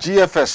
GFS,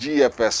GFS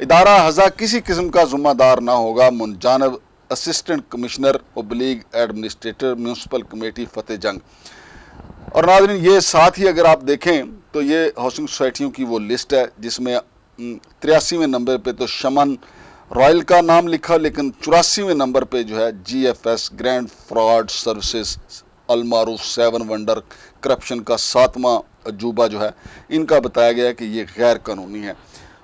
ادارہ ہزا کسی قسم کا ذمہ دار نہ ہوگا، منجانب assistant commissioner oblique administrator municipal committee Fateh Jang. اور ناظرین یہ ساتھ ہی اگر آپ دیکھیں تو یہ ہاؤسنگ سوسائٹیوں کی وہ لسٹ ہے جس میں 83ویں نمبر پہ تو شمن رائل کا نام لکھا، لیکن 84ویں نمبر پہ جو ہے G F S grand fraud services المعروف 7 ونڈر کرپشن کا 7واں عجوبہ جو ہے ان کا بتایا گیا ہے کہ یہ غیر قانونی ہے،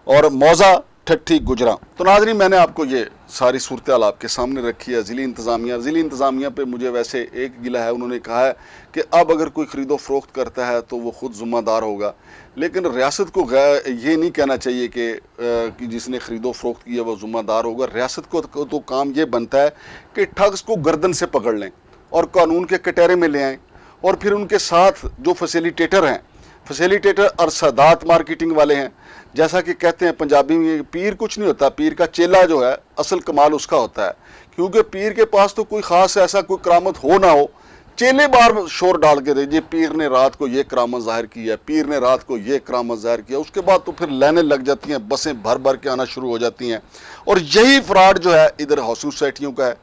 اور موضع ٹھٹھی گجراں۔ تو ناظرین میں نے آپ کو یہ ساری صورتحال آپ کے سامنے رکھی ہے۔ ضلعی انتظامیہ پہ مجھے ویسے ایک گلہ ہے، انہوں نے کہا ہے کہ اب اگر کوئی خرید و فروخت کرتا ہے تو وہ خود ذمہ دار ہوگا، لیکن ریاست کو یہ نہیں کہنا چاہیے کہ جس نے خرید و فروخت کیا وہ ذمہ دار ہوگا۔ ریاست کو تو کام یہ بنتا ہے کہ ٹھگس کو گردن سے پکڑ لیں اور قانون کے کٹہرے میں لے آئیں، اور پھر ان کے ساتھ جو فیسیلیٹیٹر ہیں، فیسیلیٹیٹر ارشادات مارکیٹنگ والے ہیں، جیسا کہ کہتے ہیں پنجابی میں پیر کچھ نہیں ہوتا، پیر کا چیلا جو ہے اصل کمال اس کا ہوتا ہے، کیونکہ پیر کے پاس تو کوئی خاص ایسا کوئی کرامت ہو نہ ہو، چیلے بار شور ڈال کے دیجیے پیر نے رات کو یہ کرامت ظاہر کی ہے، پیر نے رات کو یہ کرامت ظاہر کیا، اس کے بعد تو پھر لائنیں لگ جاتی ہیں، بسیں بھر بھر کے آنا شروع ہو جاتی ہیں۔ اور یہی فراڈ جو ہے ادھر ہاؤسنگ سوسائٹیوں کا ہے۔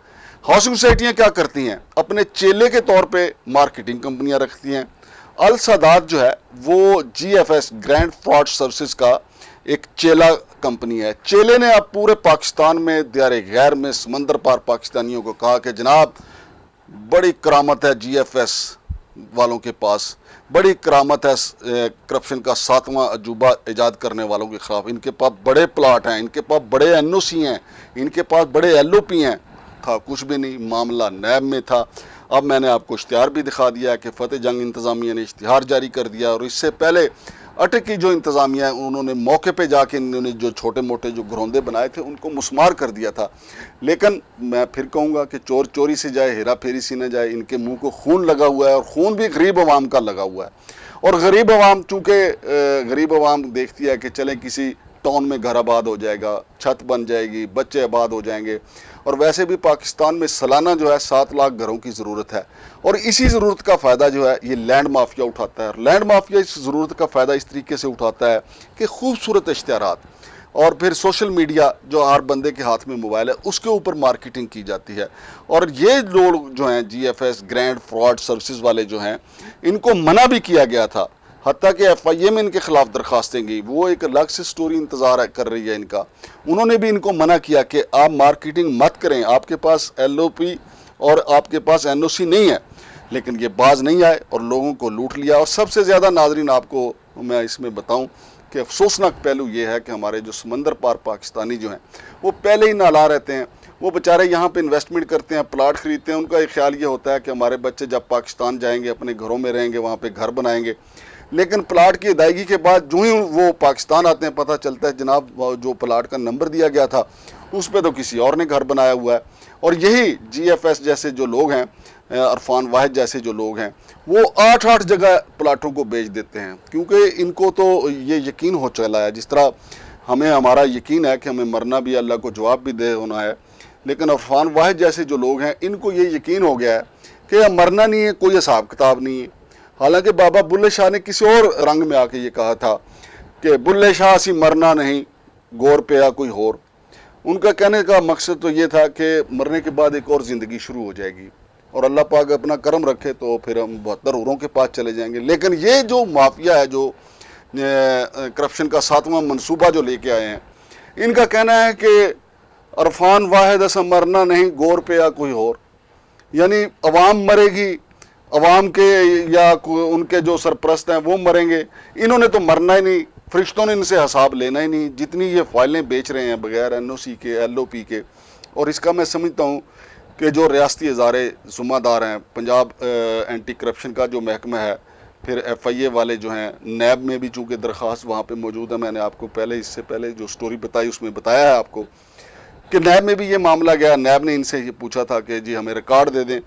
ہاؤسنگ سوسائٹیاں کیا کرتی ہیں؟ اپنے چیلے کے طور پہ مارکیٹنگ کمپنیاں رکھتی ہیں۔ السادات جو ہے وہ G F S grand fraud services کا ایک چیلا کمپنی ہے۔ چیلے نے اب پورے پاکستان میں دیار غیر میں سمندر پار پاکستانیوں کو کہا کہ جناب بڑی کرامت ہے جی ایف ایس والوں کے پاس، بڑی کرامت ہے کرپشن کا 7واں عجوبہ ایجاد کرنے والوں کے خلاف، ان کے پاس بڑے پلاٹ ہیں، ان کے پاس بڑے این او سی ہیں، ان کے پاس بڑے ایل او پی ہیں۔ تھا کچھ بھی نہیں، معاملہ نیب میں تھا۔ اب میں نے آپ کو اشتہار بھی دکھا دیا ہے کہ فتح جنگ انتظامیہ نے اشتہار جاری کر دیا، اور اس سے پہلے اٹک کی جو انتظامیہ ہے انہوں نے موقع پہ جا کے انہوں نے جو چھوٹے موٹے جو گروندے بنائے تھے ان کو مسمار کر دیا تھا۔ لیکن میں پھر کہوں گا کہ چور چوری سے جائے ہیرا پھیری سے نہ جائے، ان کے منہ کو خون لگا ہوا ہے، اور خون بھی غریب عوام کا لگا ہوا ہے۔ اور غریب عوام چونکہ غریب عوام دیکھتی ہے کہ چلیں کسی ٹاؤن میں گھر آباد ہو جائے گا، چھت بن جائے گی، بچے آباد ہو جائیں گے، اور ویسے بھی پاکستان میں سالانہ جو ہے 7 لاکھ گھروں کی ضرورت ہے، اور اسی ضرورت کا فائدہ جو ہے یہ لینڈ مافیا اٹھاتا ہے۔ اور لینڈ مافیا اس ضرورت کا فائدہ اس طریقے سے اٹھاتا ہے کہ خوبصورت اشتہارات اور پھر سوشل میڈیا جو ہر بندے کے ہاتھ میں موبائل ہے اس کے اوپر مارکیٹنگ کی جاتی ہے۔ اور یہ لوگ جو ہیں G F S grand fraud services والے جو ہیں ان کو منع بھی کیا گیا تھا، حتیٰ کہ ایف آئی اے میں ان کے خلاف درخواستیں گئی، وہ ایک الگ سے سٹوری انتظار کر رہی ہے ان کا۔ انہوں نے بھی ان کو منع کیا کہ آپ مارکیٹنگ مت کریں، آپ کے پاس ایل او پی اور آپ کے پاس این او سی نہیں ہے، لیکن یہ باز نہیں آئے اور لوگوں کو لوٹ لیا۔ اور سب سے زیادہ ناظرین آپ کو میں اس میں بتاؤں کہ افسوسناک پہلو یہ ہے کہ ہمارے جو سمندر پار پاکستانی جو ہیں وہ پہلے ہی نالا رہتے ہیں، وہ بیچارے یہاں پہ انویسٹمنٹ کرتے ہیں، پلاٹ خریدتے ہیں، ان کا ایک خیال یہ ہوتا ہے کہ ہمارے بچے جب پاکستان جائیں گے اپنے گھروں میں رہیں گے، وہاں پہ گھر بنائیں گے، لیکن پلاٹ کی ادائیگی کے بعد جو ہی وہ پاکستان آتے ہیں پتہ چلتا ہے جناب جو پلاٹ کا نمبر دیا گیا تھا اس پہ تو کسی اور نے گھر بنایا ہوا ہے۔ اور یہی جی ایف ایس جیسے جو لوگ ہیں، عرفان واحد جیسے جو لوگ ہیں، وہ 8 جگہ پلاٹوں کو بیچ دیتے ہیں، کیونکہ ان کو تو یہ یقین ہو چلا ہے، جس طرح ہمیں ہمارا یقین ہے کہ ہمیں مرنا بھی اللہ کو جواب بھی دے ہونا ہے، لیکن عرفان واحد جیسے جو لوگ ہیں ان کو یہ یقین ہو گیا ہے کہ مرنا نہیں ہے، کوئی حساب کتاب نہیں ہے۔ حالانکہ بابا بلے شاہ نے کسی اور رنگ میں آ کے یہ کہا تھا کہ بلے شاہ اسی مرنا نہیں، گور پیا کوئی ہور۔ ان کا کہنے کا مقصد تو یہ تھا کہ مرنے کے بعد ایک اور زندگی شروع ہو جائے گی، اور اللہ پاک اپنا کرم رکھے تو پھر ہم 72 حوروں کے پاس چلے جائیں گے۔ لیکن یہ جو مافیا ہے جو کرپشن کا 7واں منصوبہ جو لے کے آئے ہیں، ان کا کہنا ہے کہ عرفان واحد ایسا مرنا نہیں، گور پیا کوئی اور، یعنی عوام مرے گی، عوام کے یا ان کے جو سرپرست ہیں وہ مریں گے، انہوں نے تو مرنا ہی نہیں، فرشتوں نے ان سے حساب لینا ہی نہیں، جتنی یہ فائلیں بیچ رہے ہیں بغیر این او سی کے، ایل او پی کے۔ اور اس کا میں سمجھتا ہوں کہ جو ریاستی ادارے ذمہ دار ہیں، پنجاب اینٹی کرپشن کا جو محکمہ ہے، پھر ایف آئی اے والے جو ہیں، نیب میں بھی چونکہ درخواست وہاں پہ موجود ہے، میں نے آپ کو پہلے اس سے پہلے جو سٹوری بتائی اس میں بتایا ہے آپ کو کہ نیب میں بھی یہ معاملہ گیا۔ نیب نے ان سے یہ پوچھا تھا کہ جی ہمیں ریکارڈ دے دیں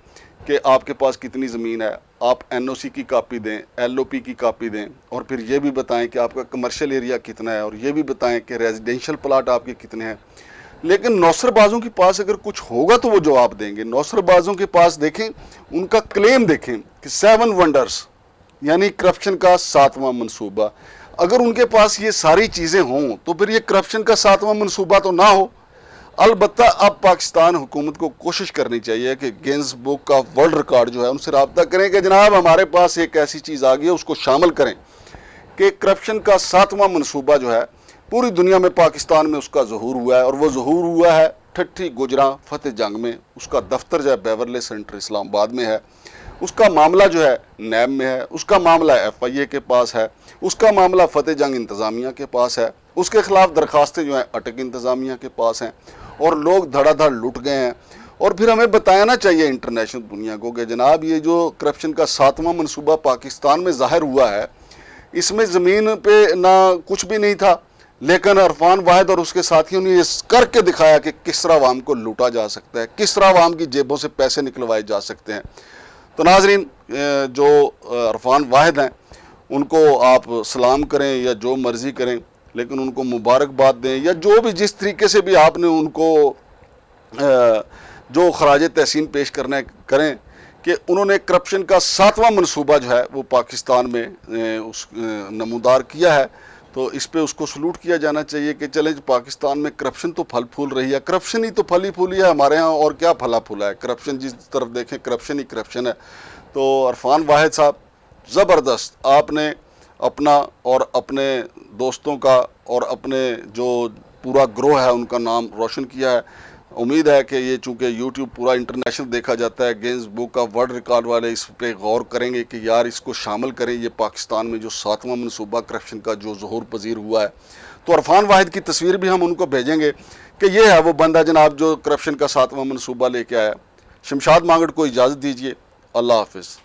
کہ آپ کے پاس کتنی زمین ہے، آپ این او سی کی کاپی دیں، ایل او پی کی کاپی دیں، اور پھر یہ بھی بتائیں کہ آپ کا کمرشل ایریا کتنا ہے، اور یہ بھی بتائیں کہ ریزیڈینشل پلاٹ آپ کے کتنے ہیں۔ لیکن نوسر بازوں کے پاس اگر کچھ ہوگا تو وہ جواب دیں گے۔ نوسر بازوں کے پاس دیکھیں ان کا کلیم دیکھیں کہ 7 ونڈرز یعنی کرپشن کا 7واں منصوبہ۔ اگر ان کے پاس یہ ساری چیزیں ہوں تو پھر یہ کرپشن کا 7واں منصوبہ تو نہ ہو۔ البتہ اب پاکستان حکومت کو کوشش کرنی چاہیے کہ gains book of world record جو ہے ان سے رابطہ کریں کہ جناب ہمارے پاس ایک ایسی چیز آ گئی ہے، اس کو شامل کریں کہ کرپشن کا 7واں منصوبہ جو ہے پوری دنیا میں پاکستان میں اس کا ظہور ہوا ہے، اور وہ ظہور ہوا ہے ٹھٹھی گجراں فتح جنگ میں۔ اس کا دفتر جو ہے بیورلی سینٹر اسلام آباد میں ہے، اس کا معاملہ جو ہے نیب میں ہے، اس کا معاملہ ایف آئی اے کے پاس ہے، اس کا معاملہ فتح جنگ انتظامیہ کے پاس ہے، اس کے خلاف درخواستیں جو ہیں اٹک انتظامیہ کے پاس ہیں، اور لوگ دھڑا دھڑ لٹ گئے ہیں۔ اور پھر ہمیں بتانا چاہیے انٹرنیشنل دنیا کو کہ جناب یہ جو کرپشن کا 7واں منصوبہ پاکستان میں ظاہر ہوا ہے، اس میں زمین پہ نہ کچھ بھی نہیں تھا، لیکن عرفان واحد اور اس کے ساتھیوں نے یہ کر کے دکھایا کہ کس طرح عوام کو لوٹا جا سکتا ہے، کس طرح عوام کی جیبوں سے پیسے نکلوائے جا سکتے ہیں۔ تو ناظرین، جو عرفان واحد ہیں ان کو آپ سلام کریں یا جو مرضی کریں، لیکن ان کو مبارکباد دیں، یا جو بھی جس طریقے سے بھی آپ نے ان کو جو خراج تحسین پیش کریں کہ انہوں نے کرپشن کا 7واں منصوبہ جو ہے وہ پاکستان میں نمودار کیا ہے، تو اس پہ اس کو سلوٹ کیا جانا چاہیے کہ چلیں پاکستان میں کرپشن تو پھل پھول رہی ہے، کرپشن ہی تو پھلی پھولی ہے ہمارے ہاں، اور کیا پھلا پھولا ہے، کرپشن جس طرف دیکھیں کرپشن ہی کرپشن ہے۔ تو عرفان واحد صاحب زبردست، آپ نے اپنا اور اپنے دوستوں کا اور اپنے جو پورا گروہ ہے ان کا نام روشن کیا ہے۔ امید ہے کہ یہ چونکہ یوٹیوب پورا انٹرنیشنل دیکھا جاتا ہے، gains book of world record والے اس پہ غور کریں گے کہ یار اس کو شامل کریں، یہ پاکستان میں جو 7واں منصوبہ کرپشن کا جو ظہور پذیر ہوا ہے۔ تو عرفان واحد کی تصویر بھی ہم ان کو بھیجیں گے کہ یہ ہے وہ بندہ جناب جو کرپشن کا 7واں منصوبہ لے کے آیا۔ شمشاد مانگڑ کو اجازت دیجیے، اللہ حافظ۔